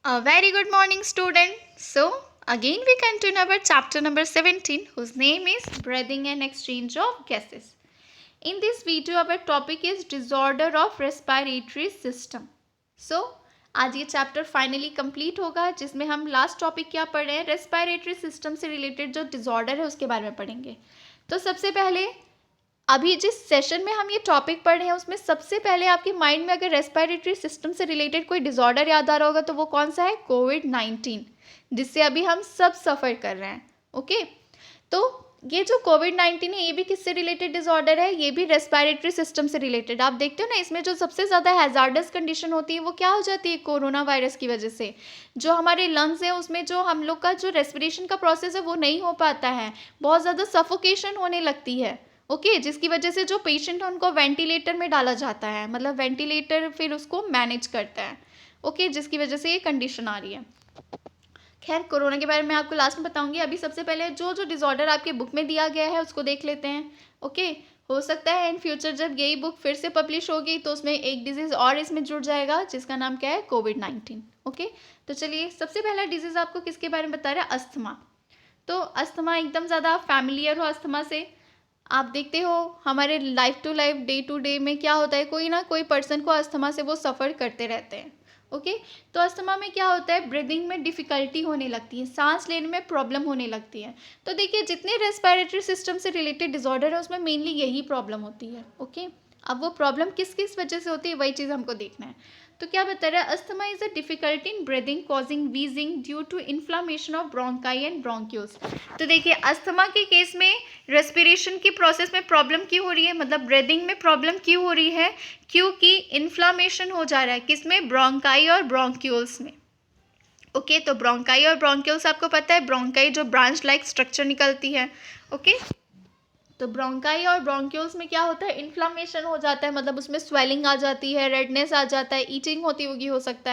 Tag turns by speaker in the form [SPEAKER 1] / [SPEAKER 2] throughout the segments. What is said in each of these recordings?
[SPEAKER 1] A very good morning, student. So, again we continue our chapter number 17, whose name is Breathing and Exchange of Gases. In this video, our topic is Disorder of Respiratory System. So, आज ये chapter finally complete होगा जिसमें हम last topic क्या पढ़ रहे हैं, respiratory system से रिलेटेड जो डिसऑर्डर है उसके बारे में पढ़ेंगे. तो सबसे पहले अभी जिस सेशन में हम ये टॉपिक पढ़ रहे हैं उसमें सबसे पहले आपके माइंड में अगर रेस्पिरेटरी सिस्टम से रिलेटेड कोई डिसऑर्डर याद आ रहा होगा तो वो कौन सा है, कोविड-19, जिससे अभी हम सब सफ़र कर रहे हैं. ओके, तो ये जो कोविड-19 है ये भी किससे रिलेटेड डिसऑर्डर है, ये भी रेस्पिरेटरी सिस्टम से रिलेटेड. आप देखते हो ना, इसमें जो सबसे ज़्यादा हैजार्डस कंडीशन होती है वो क्या हो जाती है, कोरोना वायरस की वजह से. जो हमारे लंग्स हैं उसमें जो हम लोग का जो रेस्पिरेशन का प्रोसेस है वो नहीं हो पाता है, बहुत ज़्यादा सफोकेशन होने लगती है. ओके, जिसकी वजह से जो पेशेंट है उनको वेंटिलेटर में डाला जाता है, मतलब वेंटिलेटर फिर उसको मैनेज करता है. ओके, जिसकी वजह से ये कंडीशन आ रही है. खैर, कोरोना के बारे में आपको लास्ट में बताऊंगी. अभी सबसे पहले जो जो डिसऑर्डर आपके बुक में दिया गया है उसको देख लेते हैं. ओके, हो सकता है इन फ्यूचर जब यही बुक फिर से पब्लिश होगी तो उसमें एक डिजीज़ और इसमें जुड़ जाएगा जिसका नाम क्या है, कोविड-19. ओके, तो चलिए सबसे पहला डिजीज़ आपको किसके बारे में बता रहा है, अस्थमा. तो अस्थमा एकदम ज़्यादा फैमिलियर हो अस्थमा से. आप देखते हो हमारे life to life, day to day में क्या होता है, कोई ना कोई पर्सन को अस्थमा से वो सफ़र करते रहते हैं. ओके, तो अस्थमा में क्या होता है, ब्रीदिंग में डिफ़िकल्टी होने लगती है, सांस लेने में प्रॉब्लम होने लगती है. तो देखिए जितने रेस्पिरेटरी सिस्टम से रिलेटेड डिसऑर्डर है उसमें मेनली यही प्रॉब्लम होती है. ओके, अब वो प्रॉब्लम किस किस वजह से होती है वही चीज़ हमको देखना है. तो क्या बता रहा है, asthma is a difficulty in breathing causing wheezing due to inflammation of bronchi and bronchioles. तो देखिए अस्थमा के केस में रेस्पिरेशन की प्रोसेस में प्रॉब्लम क्यों हो रही है, मतलब ब्रीदिंग में प्रॉब्लम क्यों हो रही है, क्योंकि इन्फ्लामेशन हो जा रहा है किसमें, ब्रोंकाई और ब्रोंक्यूल्स में. ओके, तो ब्रोंकाई और ब्रोंक्यूल्स आपको पता है, ब्रोंकाई जो ब्रांच लाइक स्ट्रक्चर निकलती है. ओके, तो ब्रोंकाई और ब्रोंक्यूल्स में क्या होता है, इन्फ्लामेशन हो जाता है, मतलब उसमें स्वेलिंग आ जाती है, रेडनेस आ जाता है, ईचिंग होती होगी, हो सकता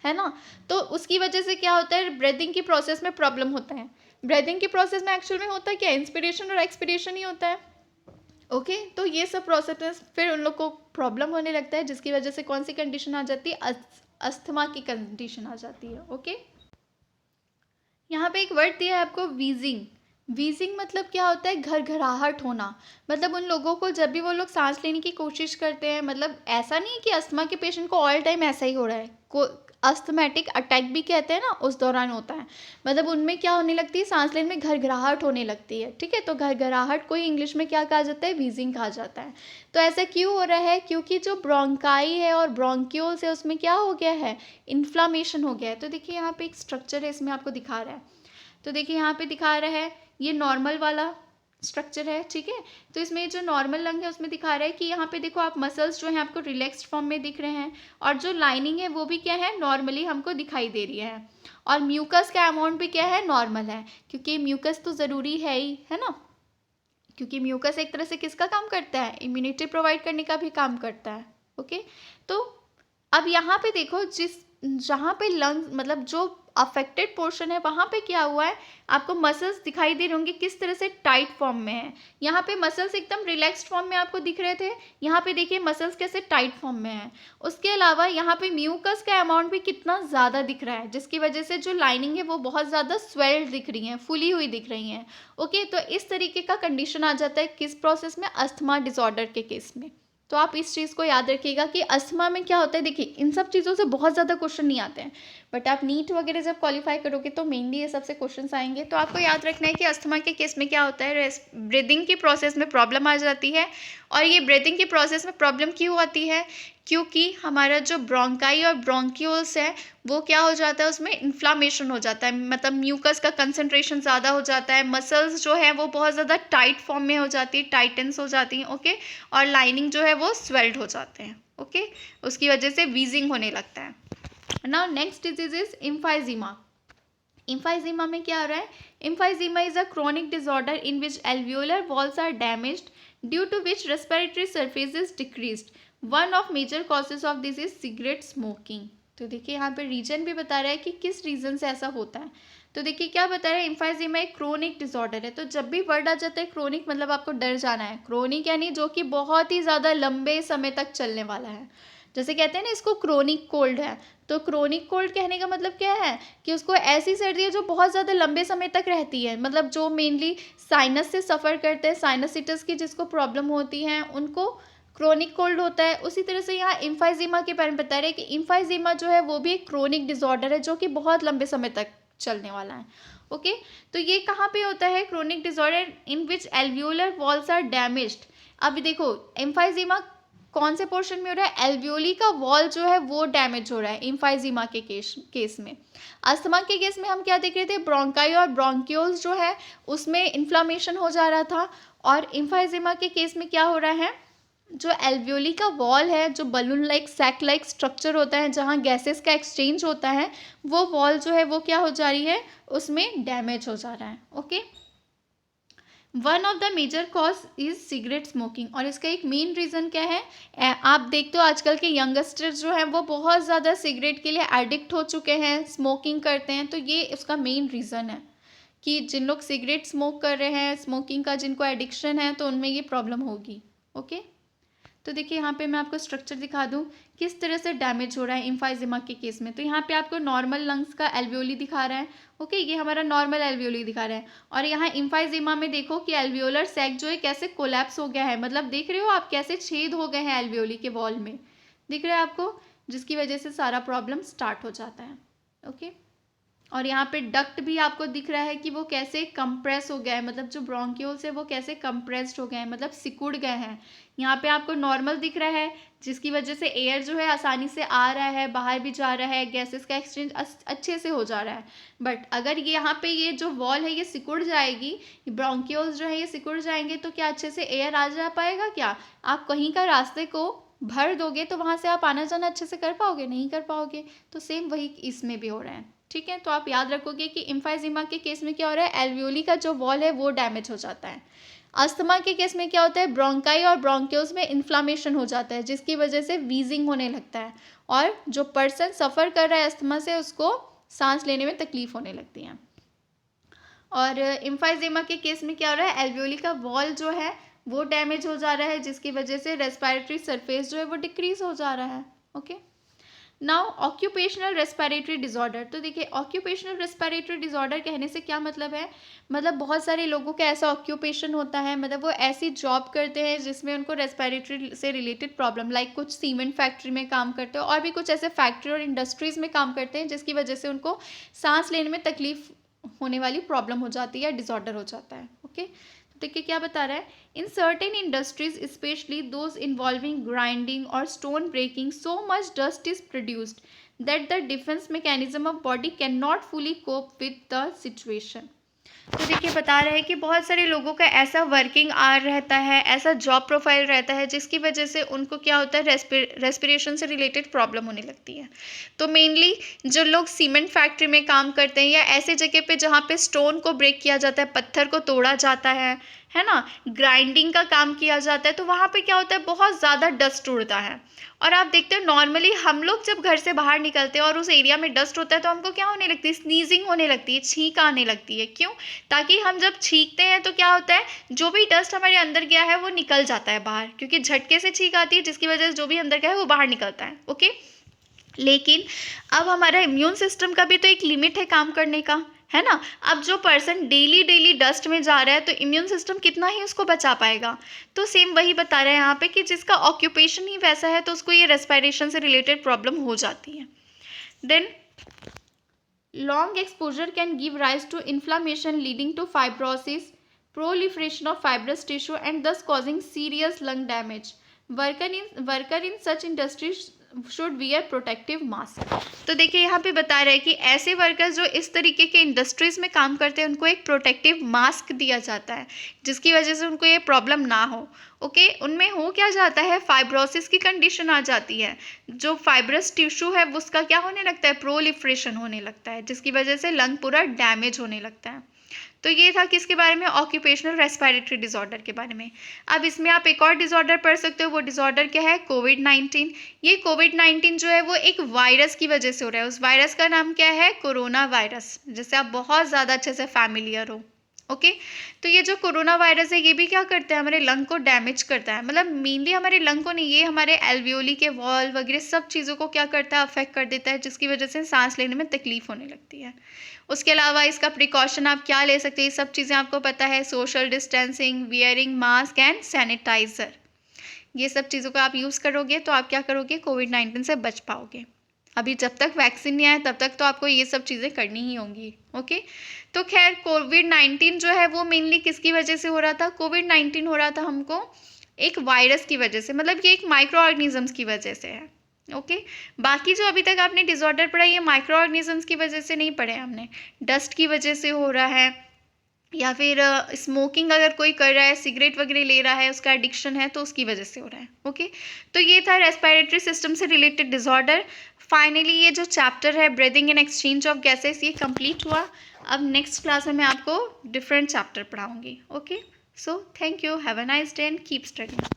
[SPEAKER 1] है ना. तो उसकी वजह से क्या होता है, ब्रीदिंग की प्रोसेस में प्रॉब्लम होता है. ब्रीदिंग की प्रोसेस में एक्चुअल में होता है क्या, इंस्पिरेशन और एक्सपिरेशन ही होता है. ओके, तो ये सब प्रोसेस फिर उन लोग को प्रॉब्लम होने लगता है जिसकी वजह से कौन सी कंडीशन आ जाती है, अस्थमा की कंडीशन आ जाती है. ओके, यहाँ पे एक वर्ड दिया है आपको, वीजिंग. वीजिंग मतलब क्या होता है, घरघराहट होना. मतलब उन लोगों को जब भी वो लोग सांस लेने की कोशिश करते हैं, मतलब ऐसा नहीं है कि अस्थमा के पेशेंट को ऑल टाइम ऐसा ही हो रहा है, को अस्थमेटिक अटैक भी कहते हैं ना, उस दौरान होता है. मतलब उनमें क्या होने लगती है, सांस लेने में घरघराहट होने लगती है. ठीक है, तो घरघराहट को ही इंग्लिश में क्या कहा जाता है, वीजिंग कहा जाता है. तो ऐसा क्यों हो रहा है, क्योंकि जो ब्रोंकाई है और ब्रोंक्यूल्स है उसमें क्या हो गया है, इन्फ्लामेशन हो गया है. तो देखिए यहाँ पे एक स्ट्रक्चर है, इसमें आपको दिखा रहा है. तो देखिए यहाँ पे दिखा रहा है, ये नॉर्मल वाला स्ट्रक्चर है. ठीक है, तो इसमें जो नॉर्मल लंग है उसमें दिखा रहा है कि यहाँ पे देखो आप मसल्स जो हैं आपको रिलैक्स्ड फॉर्म में दिख रहे हैं, और जो लाइनिंग है वो भी क्या है, नॉर्मली हमको दिखाई दे रही है. और म्यूकस का अमाउंट भी क्या है, नॉर्मल है, क्योंकि म्यूकस तो ज़रूरी है ना, क्योंकि म्यूकस एक तरह से किसका काम करता है, इम्यूनिटी प्रोवाइड करने का भी काम करता है. ओके, तो अब यहाँ पे देखो, जहाँ पे लंग्स मतलब जो अफेक्टेड पोर्शन है वहाँ पे क्या हुआ है, आपको मसल्स दिखाई दे रहे होंगे किस तरह से टाइट फॉर्म में है. यहाँ पे मसल्स एकदम रिलैक्स्ड फॉर्म में आपको दिख रहे थे, यहाँ पे देखिए मसल्स कैसे टाइट फॉर्म में है. उसके अलावा यहाँ पे म्यूकस का अमाउंट भी कितना ज़्यादा दिख रहा है, जिसकी वजह से जो लाइनिंग है वो बहुत ज़्यादा स्वेल्ड दिख रही है, फुली हुई दिख रही हैं. ओके, तो इस तरीके का कंडीशन आ जाता है किस प्रोसेस में, अस्थमा डिसऑर्डर के केस में. तो आप इस चीज़ को याद रखिएगा कि अस्थमा में क्या होता है. देखिए इन सब चीज़ों से बहुत ज़्यादा क्वेश्चन नहीं आते हैं, बट आप नीट वगैरह जब क्वालिफाई करोगे तो मेनली ये सबसे क्वेश्चंस आएंगे. तो आपको याद रखना है कि अस्थमा के केस में क्या होता है, ब्रीदिंग की प्रोसेस में प्रॉब्लम आ जाती है. और ये ब्रीदिंग की प्रोसेस में प्रॉब्लम क्यों आती है, क्योंकि हमारा जो ब्रोंकाई और ब्रोंक्यूल्स है वो क्या हो जाता है, उसमें इन्फ्लामेशन हो जाता है, मतलब म्यूकस का कंसंट्रेशन ज़्यादा हो जाता है, मसल्स जो है वो बहुत ज़्यादा टाइट फॉर्म में हो जाती है, टाइटन्स हो जाती हैं. ओके, और लाइनिंग जो है वो स्वेल्ड हो जाते हैं. ओके, उसकी वजह से वीजिंग होने लगता है. Now next disease is emphysema. Emphysema में क्या हो रहा है, emphysema is a chronic disorder in which alveolar walls are damaged due to which respiratory surface is decreased. One of major causes of this is cigarette smoking. तो देखिए यहाँ पे reason भी बता रहा है कि किस रीजन से ऐसा होता है. तो देखिए क्या बता रहा है, इम्फाइजीमा एक क्रोनिक डिसऑर्डर है. तो जब भी वर्ड आ जाता है क्रोनिक, मतलब आपको डर जाना है. क्रोनिक यानी जो कि बहुत ही ज़्यादा लंबे समय तक चलने वाला है. जैसे कहते हैं ना इसको क्रोनिक कोल्ड है, तो क्रोनिक कोल्ड कहने का मतलब क्या है कि उसको ऐसी सर्दी है जो बहुत ज़्यादा लंबे समय तक रहती है, मतलब जो मेनली साइनस से सफ़र करते हैं, साइनसिटिस की जिसको प्रॉब्लम होती है उनको क्रोनिक कोल्ड होता है। उसी तरह से यहाँ इम्फाइजीमा के बारे में बता रहे हैं कि इम्फाइजीमा जो है वो भी एक क्रोनिक डिसऑर्डर है जो कि बहुत लंबे समय तक चलने वाला है। ओके, तो ये कहाँ पे होता है? Chronic disorder in which alveolar walls are damaged. अब देखो एम्फाइजीमा कौन से पोर्शन में हो रहा है? एल्वियोली का वॉल जो है वो डैमेज हो रहा है इम्फाइजीमा के केस में। अस्थमा के केस में हम क्या देख रहे थे? ब्रोंकाई और ब्रोंक्यूल्स जो है उसमें इन्फ्लामेशन हो जा रहा था, और इम्फाइजीमा के केस में क्या हो रहा है? जो एल्वियोली का वॉल है, जो balloon like sac like structure होता है जहाँ गैसेस का एक्सचेंज होता है, वो वॉल जो है वो क्या हो जा रही है? उसमें डैमेज हो जा रहा है। Okay, one of the major cause is cigarette smoking, और इसका एक मेन रीज़न क्या है? आप देखते हो आजकल के यंगस्टर्स जो हैं वो बहुत ज़्यादा सिगरेट के लिए एडिक्ट हो चुके हैं, स्मोकिंग करते हैं, तो ये उसका मेन रीज़न है कि जिन लोग सिगरेट स्मोक कर रहे हैं, स्मोकिंग का जिनको एडिक्शन है, तो उनमें ये प्रॉब्लम होगी। ओके, तो देखिए यहाँ पे मैं आपको स्ट्रक्चर दिखा दूँ किस तरह से डैमेज हो रहा है इम्फाइजीमा के केस में। तो यहाँ पे आपको नॉर्मल लंग्स का एल्वियोली दिखा रहा है। ओके, ये हमारा नॉर्मल एल्वियोली दिखा रहा है, और यहाँ इम्फाइजीमा में देखो कि एल्वियोलर सैक जो है कैसे कोलैप्स हो गया है, मतलब देख रहे हो आप कैसे छेद हो गए हैं एल्वियोली के वॉल में, दिख रहा है आपको, जिसकी वजह से सारा प्रॉब्लम स्टार्ट हो जाता है। ओके, और यहाँ पे डक्ट भी आपको दिख रहा है कि वो कैसे कंप्रेस हो गया है, मतलब जो ब्रोंक्यूल्स है वो कैसे कंप्रेस्ड हो गए हैं, मतलब सिकुड़ गए हैं। यहाँ पे आपको नॉर्मल दिख रहा है जिसकी वजह से एयर जो है आसानी से आ रहा है, बाहर भी जा रहा है, गैसेस का एक्सचेंज अच्छे से हो जा रहा है। बट अगर यहाँ पे ये जो वॉल है ये सिकुड़ जाएगी, ब्रोंक्यूल्स जो है ये सिकुड़ जाएंगे, तो क्या अच्छे से एयर आ जा पाएगा? क्या आप कहीं का रास्ते को भर दोगे तो वहाँ से आप आना जाना अच्छे से कर पाओगे? नहीं कर पाओगे। तो सेम वही इसमें भी हो रहा है। ठीक है, तो आप याद रखोगे कि इम्फाइजीमा के केस में क्या हो रहा है? एल्वियोली का जो वॉल है वो डैमेज हो जाता है। अस्थमा के केस में क्या होता है? ब्रोंकाई और ब्रोंक्यूल्स में इन्फ्लामेशन हो जाता है जिसकी वजह से वीजिंग होने लगता है, और जो पर्सन सफ़र कर रहा है अस्थमा से उसको सांस लेने में तकलीफ होने लगती है। और इम्फाइजीमा के केस में क्या हो रहा है? एल्वियोली का वॉल जो है वो डैमेज हो जा रहा है जिसकी वजह से रेस्पिरेटरी सरफेस जो है वो डिक्रीज हो जा रहा है। Okay, now occupational respiratory disorder. तो देखिए ऑक्यूपेशनल रेस्पिरेटरी डिसऑर्डर कहने से क्या मतलब है? मतलब बहुत सारे लोगों का ऐसा ऑक्यूपेशन होता है, मतलब वो ऐसी जॉब करते हैं जिसमें उनको रेस्पिरेटरी से रिलेटेड प्रॉब्लम, लाइक कुछ सीमेंट फैक्ट्री में काम करते हैं और भी कुछ ऐसे फैक्ट्री और इंडस्ट्रीज़ में काम करते हैं जिसकी वजह से उनको सांस लेने में तकलीफ होने वाली प्रॉब्लम हो जाती है, डिसऑर्डर हो जाता है। ओके, देखिए क्या बता रहा है? In certain industries specially those involving grinding और stone breaking so much dust is produced that the defence mechanism of body can not fully cope with the situation. तो देखिए बता रहे हैं कि बहुत सारे लोगों का ऐसा वर्किंग आवर रहता है, ऐसा जॉब प्रोफाइल रहता है जिसकी वजह से उनको क्या होता है? रेस्पिरेशन से रिलेटेड प्रॉब्लम होने लगती है। तो मेनली जो लोग सीमेंट फैक्ट्री में काम करते हैं या ऐसे जगह पे जहाँ पे स्टोन को ब्रेक किया जाता है, पत्थर को तोड़ा जाता है ना, ग्राइंडिंग का काम किया जाता है, तो वहाँ पे क्या होता है? बहुत ज़्यादा डस्ट उड़ता है। और आप देखते हो नॉर्मली हम लोग जब घर से बाहर निकलते हैं और उस एरिया में डस्ट होता है तो हमको क्या होने लगती है? स्नीजिंग होने लगती है, छींक आने लगती है। क्यों? ताकि हम जब छींकते हैं तो क्या होता है? जो भी डस्ट हमारे अंदर गया है वो निकल जाता है बाहर, क्योंकि झटके से छींक आती है जिसकी वजह से जो भी अंदर गया है वो बाहर निकलता है। ओके, लेकिन अब हमारा इम्यून सिस्टम का भी तो एक लिमिट है काम करने का, है ना। अब जो पर्सन डेली डस्ट में जा रहा है तो इम्यून सिस्टम कितना ही उसको बचा पाएगा। तो सेम वही बता रहे हैं यहाँ पे कि जिसका ऑक्यूपेशन ही वैसा है तो उसको ये रेस्पिरेशन से रिलेटेड प्रॉब्लम हो जाती है। Then long exposure can give rise to inflammation leading to fibrosis, proliferation of fibrous tissue and thus causing serious lung damage. Worker in such industries should wear protective mask. तो देखिए यहाँ पे बता रहे हैं कि ऐसे वर्कर्स जो इस तरीके के इंडस्ट्रीज़ में काम करते हैं उनको एक प्रोटेक्टिव मास्क दिया जाता है जिसकी वजह से उनको ये प्रॉब्लम ना हो। ओके, उनमें हो क्या जाता है? फाइब्रोसिस की कंडीशन आ जाती है। जो फाइब्रस टिश्यू है उसका क्या होने लगता है? प्रोलिफ्रेशन होने लगता है जिसकी वजह से लंग पूरा डैमेज होने लगता है। तो ये था किसके बारे में? ऑक्यूपेशनल रेस्पिरेटरी डिसऑर्डर के बारे में। अब इसमें आप एक और डिसऑर्डर पढ़ सकते हो, वो डिसऑर्डर क्या है? कोविड-19। ये कोविड-19 जो है वो एक वायरस की वजह से हो रहा है। उस वायरस का नाम क्या है? कोरोना वायरस, जिससे आप बहुत ज़्यादा अच्छे से फैमिलियर हो। ओके तो ये जो कोरोना वायरस है ये भी क्या करता है, हमारे लंग को डैमेज करता है, मतलब मेनली हमारे लंग को नहीं, ये हमारे एल्वियोली के वॉल वगैरह सब चीज़ों को क्या करता है, अफेक्ट कर देता है, जिसकी वजह से सांस लेने में तकलीफ होने लगती है। उसके अलावा इसका प्रिकॉशन आप क्या ले सकते हैं, ये सब चीज़ें आपको पता है, social distancing, wearing mask and sanitiser, ये सब चीज़ों को आप यूज़ करोगे तो आप क्या करोगे, कोविड-19 से बच पाओगे। अभी जब तक वैक्सीन नहीं आया तब तक तो आपको ये सब चीज़ें करनी ही होंगी। ओके तो खैर कोविड-19 जो है वो मेनली किसकी वजह से हो रहा था, कोविड-19 हो रहा था हमको एक वायरस की वजह से, मतलब ये एक माइक्रो ऑर्गेनिजम्स की वजह से है। ओके बाकी जो अभी तक आपने डिसऑर्डर पढ़ा ये माइक्रो ऑर्गेनिजम्स की वजह से नहीं पढ़े हमने, डस्ट की वजह से हो रहा है, या फिर स्मोकिंग अगर कोई कर रहा है, सिगरेट वगैरह ले रहा है, उसका एडिक्शन है तो उसकी वजह से हो रहा है। ओके तो ये था रेस्पिरेटरी सिस्टम से रिलेटेड डिसऑर्डर। फाइनली ये जो चैप्टर है breathing and exchange of gases ये कंप्लीट हुआ। अब नेक्स्ट क्लास में मैं आपको डिफरेंट चैप्टर पढ़ाऊंगी। Okay so thank you, have a nice day and keep studying.